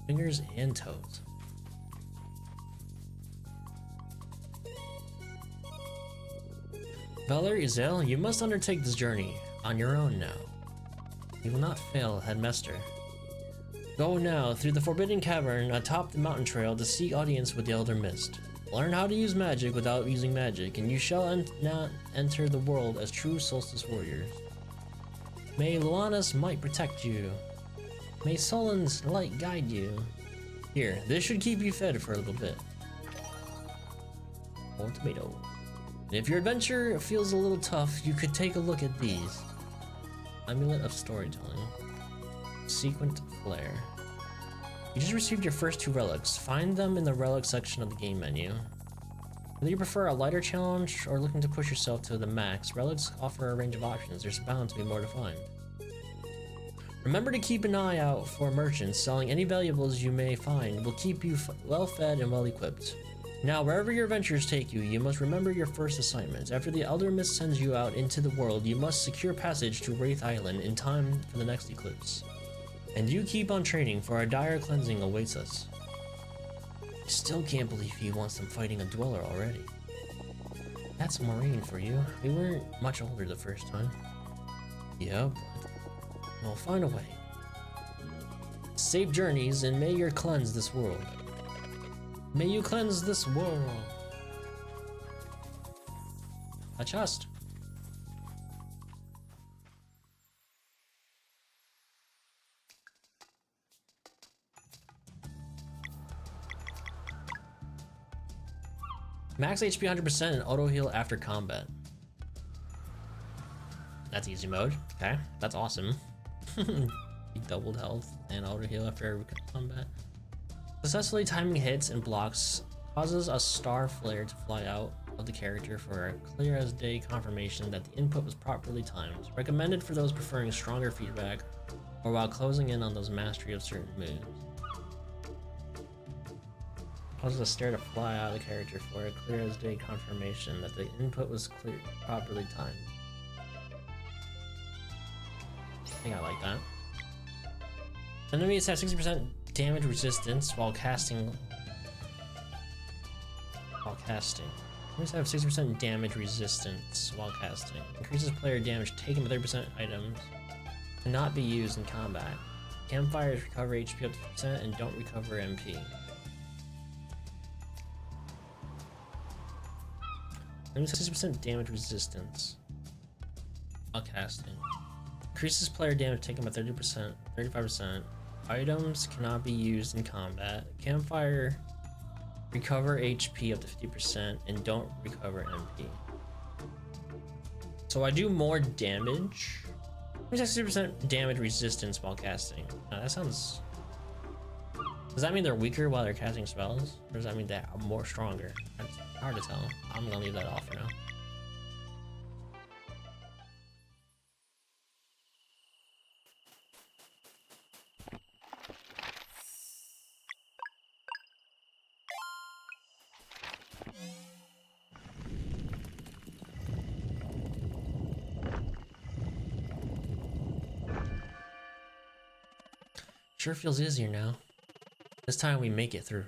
Fingers and toes. Valerie, Zale, you must undertake this journey on your own now. You will not fail, Headmaster. Go now through the Forbidden Cavern atop the mountain trail to seek audience with the Elder Mist. Learn how to use magic without using magic, and you shall not enter the world as true Solstice warriors. May Luana's might protect you. May Solon's light guide you. Here, this should keep you fed for a little bit. More tomato. And if your adventure feels a little tough, you could take a look at these. Amulet of Storytelling. Sequent Flare. You just received your first 2 relics. Find them in the relic section of the game menu. Whether you prefer a lighter challenge or looking to push yourself to the max, relics offer a range of options. There's bound to be more to find. Remember to keep an eye out for merchants selling any valuables you may find. Will keep you well fed and well equipped. Now, wherever your adventures take you, you must remember your first assignment. After the Elder Mist sends you out into the world, you must secure passage to Wraith Island in time for the next eclipse. And you keep on training, for a dire cleansing awaits us. I still can't believe he wants them fighting a dweller already. That's Moraine for you. We weren't much older the first time. Yeah, but we'll find a way. Safe journeys, and may you cleanse this world. May you cleanse this world. A chest. Max HP 100% and auto heal after combat. That's easy mode. Okay, that's awesome. He doubled health and auto heal after every combat. Successfully timing hits and blocks causes a star flare to fly out of the character for a clear as day confirmation that the input was properly timed. Recommended for those preferring stronger feedback or while closing in on those mastery of certain moves. Causes a stare to fly out of the character for a clear as day confirmation that the input was properly timed. I think I like that. Enemies have 60% damage resistance while casting. Enemies have 60% damage resistance while casting. Increases player damage taken by 30% items. Cannot be used in combat. Campfires recover HP up to 50% and don't recover MP. Enemies have 60% damage resistance while casting. Increases player damage taken by 30%, 35%. Items cannot be used in combat. Campfire recover HP up to 50% and don't recover MP. So I do more damage. 60% damage resistance while casting. That sounds. Does that mean they're weaker while they're casting spells? Or does that mean they're more stronger? It's hard to tell. I'm gonna leave that off for now. Sure feels easier now. This time we make it through.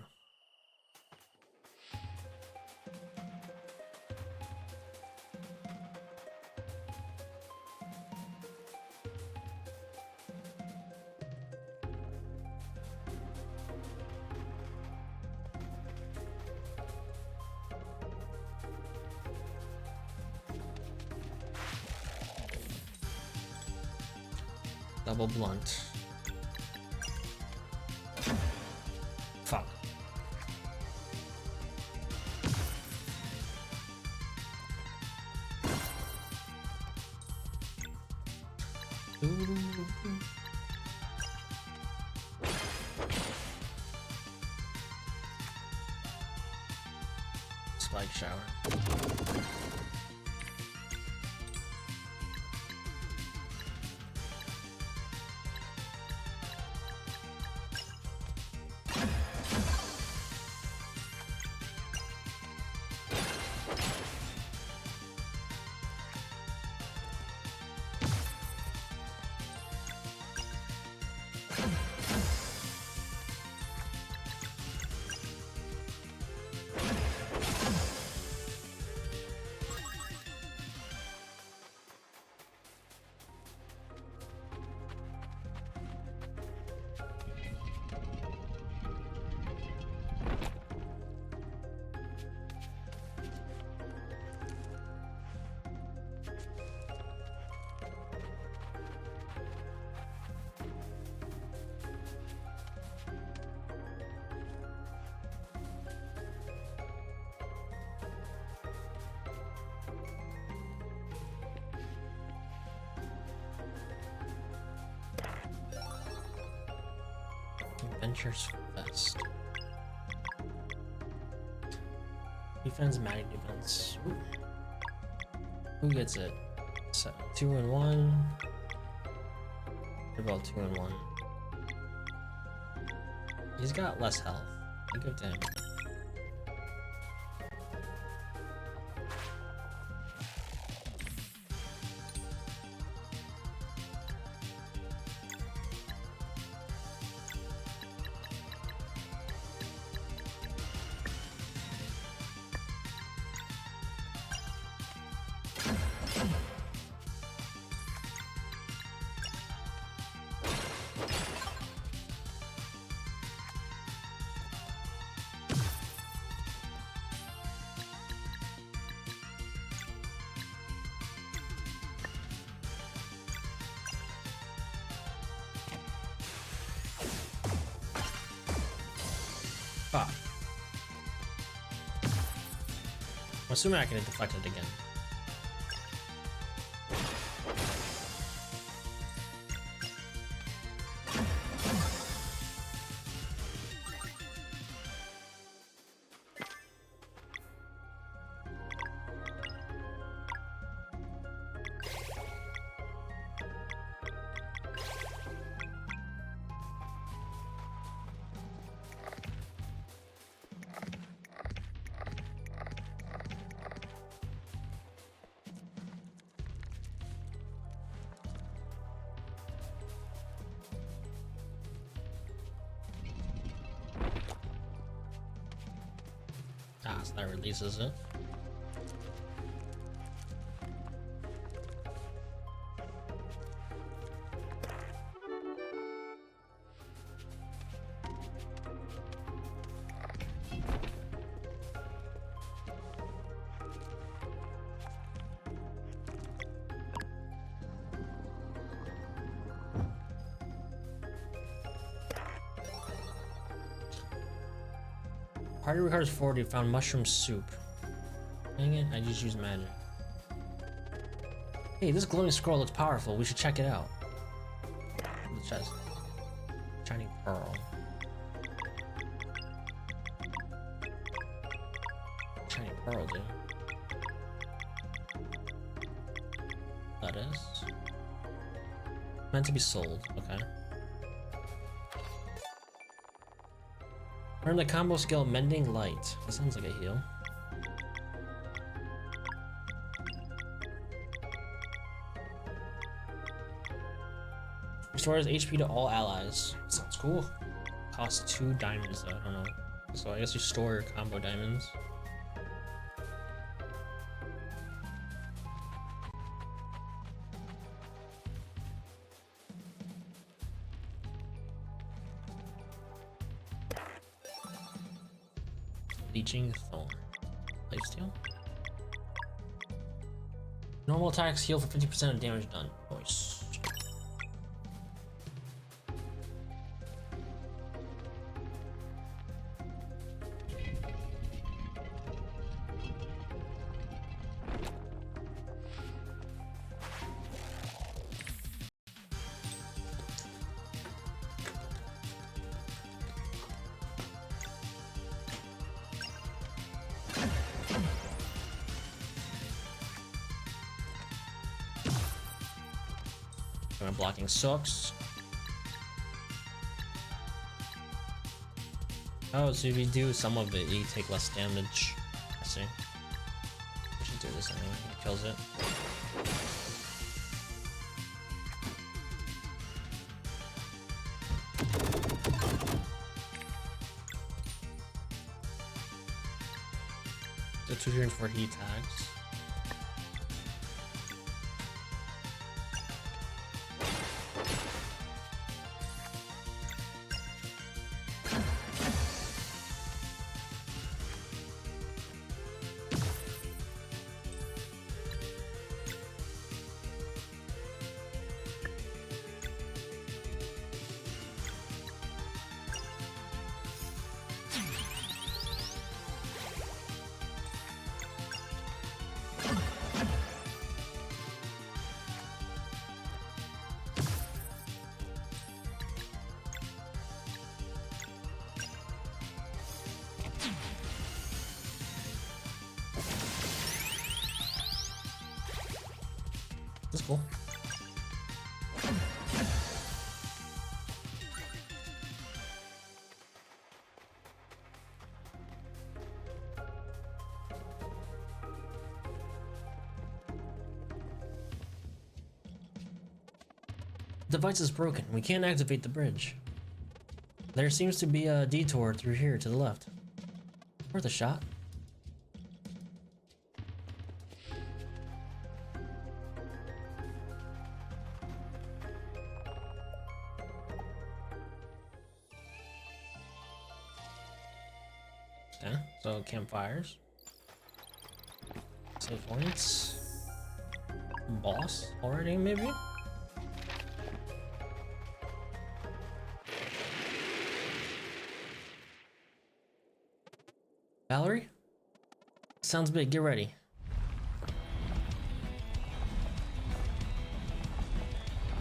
Double blunt. Fuck. Spike shower. Adventures Fest. Defense, magic defense. Ooh. Who gets it? So, 2 and 1. What about 2 and 1? He's got less health. I'll give it to him. Ah. I'm assuming I can deflect it again. Ah, so that releases it. Party requires 40, found mushroom soup. Dang it, I just used magic. Hey, this glowing scroll looks powerful. We should check it out. The chest. Shiny pearl. Shiny pearl, dude. That is. Meant to be sold, okay. Learn the combo skill Mending Light. That sounds like a heal. Restores HP to all allies. Sounds cool. Costs 2 diamonds though, I don't know. So I guess you store your combo diamonds. Leeching Thorn. Lifesteal. Normal attacks heal for 50% of damage done. Nice. My blocking sucks. Oh, so if you do some of it, you take less damage. I see. We should do this anyway. It kills it. The 240 tags. That's cool. The device is broken. We can't activate the bridge. There seems to be a detour through here to the left. Worth a shot. Okay, so campfires. Save points. Boss already, maybe? Valerie? Sounds big, get ready.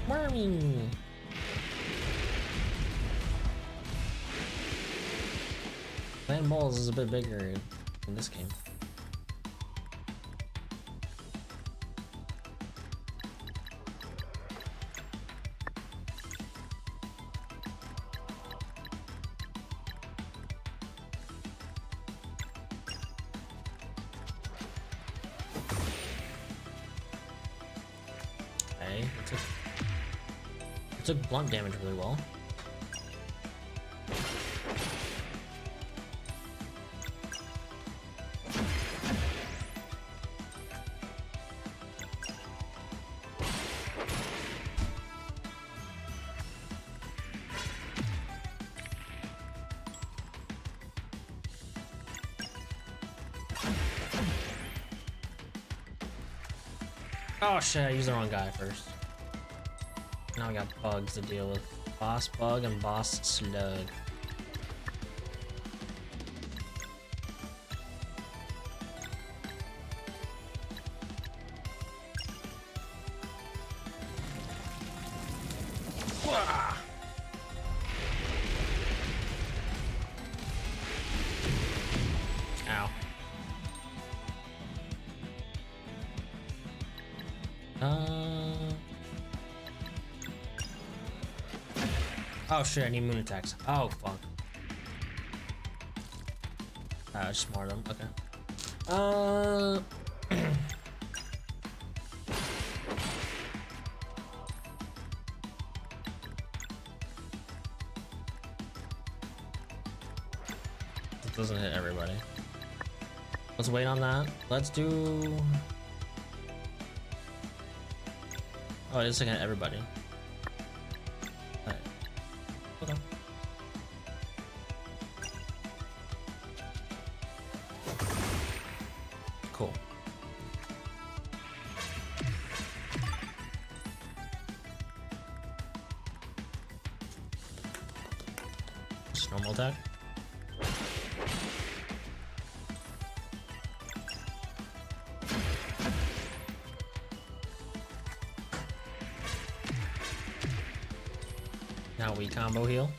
Wormy! Land balls is a bit bigger in this game. Okay, it took blunt damage really well. Oh shit, I used the wrong guy first. Now I got bugs to deal with. Boss bug and boss slug. Wah! Ow. Oh shit, I need moon attacks. Oh fuck. I just smarted them. Okay. It doesn't hit everybody. Let's wait on that. Let's do. Oh, it's looking at everybody. Alright. Okay. Cool. Just normal attack. Now we combo heal.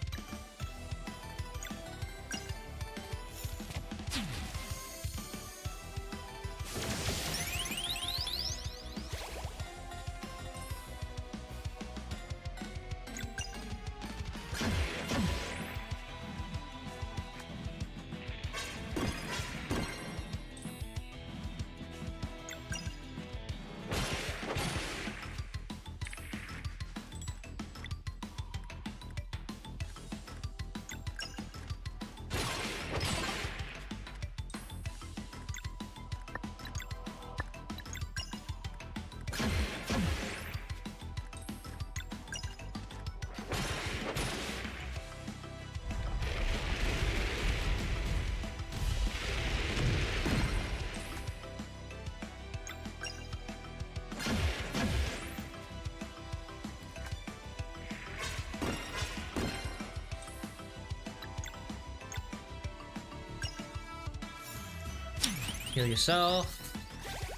Heal yourself.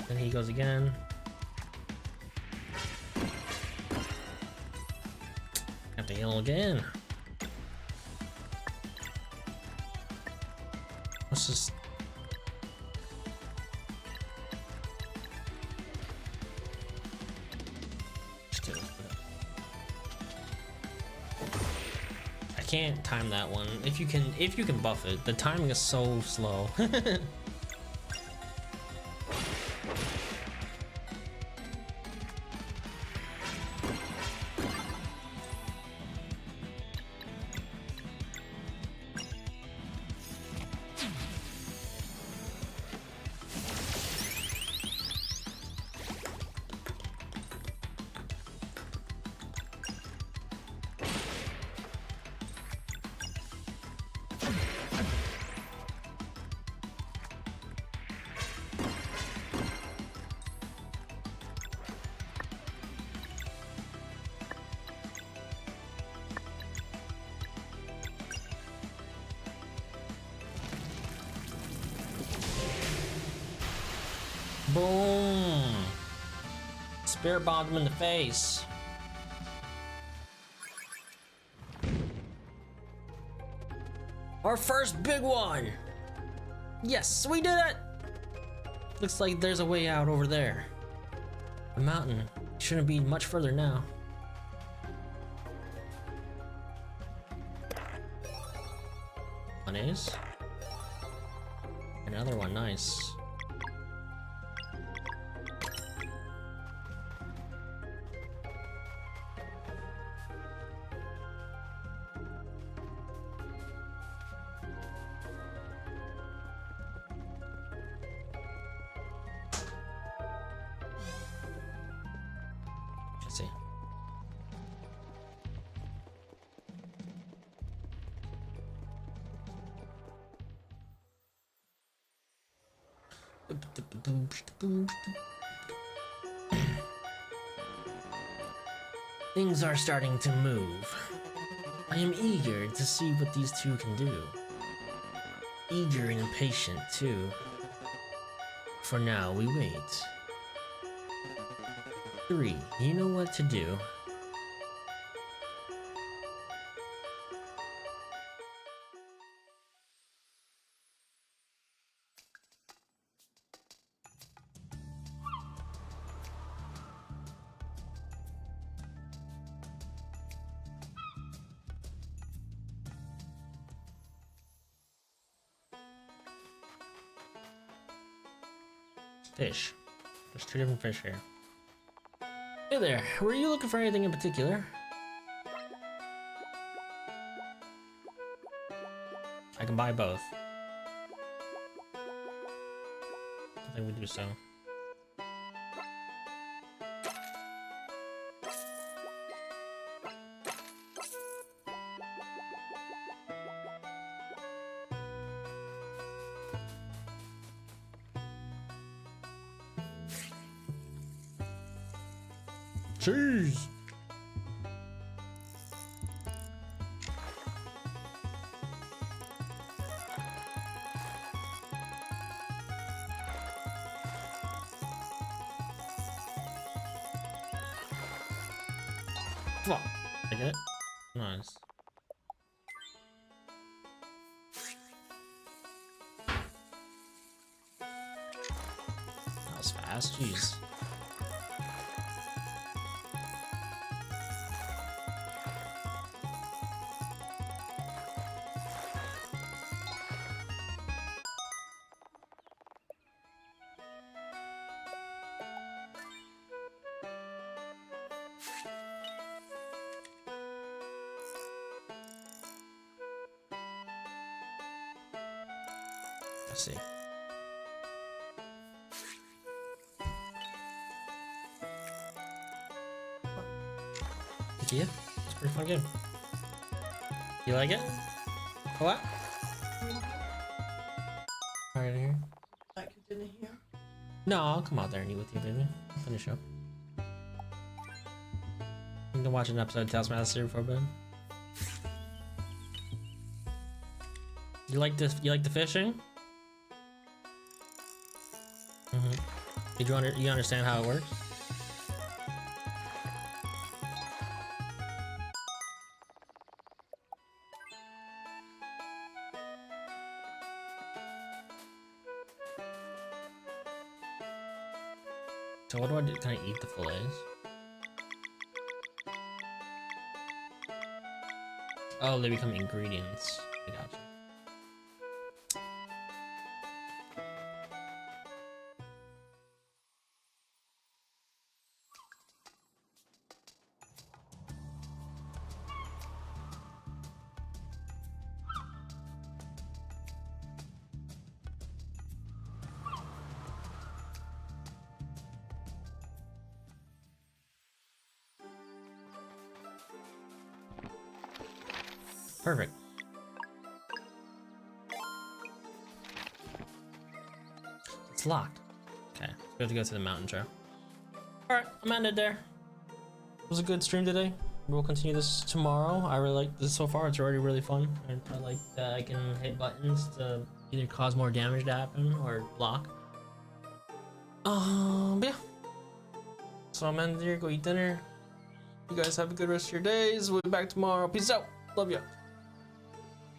Then he goes again. Have to heal again. Let's just. I can't time that one. If you can buff it. The timing is so slow. Boom! Spirit bombed him in the face. Our first big one! Yes, we did it! Looks like there's a way out over there. The mountain shouldn't be much further now. One is. Another one, nice. Let's see. Things are starting to move. I am eager to see what these two can do. Eager and impatient, too. For now, we wait. 3. You know what to do. Fish. There's 2 different fish here. Hey there, were you looking for anything in particular? I can buy both. I think we do so. Cheese! Fuck. I get it? Nice. That was fast, jeez. Let's see. Yeah, it's a pretty fun game. You like it? What? Alright, here. Like your dinner here? No, I'll come out there and eat with you, baby. Finish up. You can watch an episode of Taskmaster before bed. You like this? You like the fishing? Did you understand how it works? So what do I do? Can I eat the fillets? Oh, they become ingredients. I gotcha. Perfect. It's locked. Okay, we have to go to the mountain trail. Alright, I'm ended there. It was a good stream today. We'll continue this tomorrow. I really like this so far. It's already really fun. I like that I can hit buttons to either cause more damage to happen or block. But yeah. So I'm ending here. Go eat dinner. You guys have a good rest of your days. We'll be back tomorrow. Peace out. Love ya.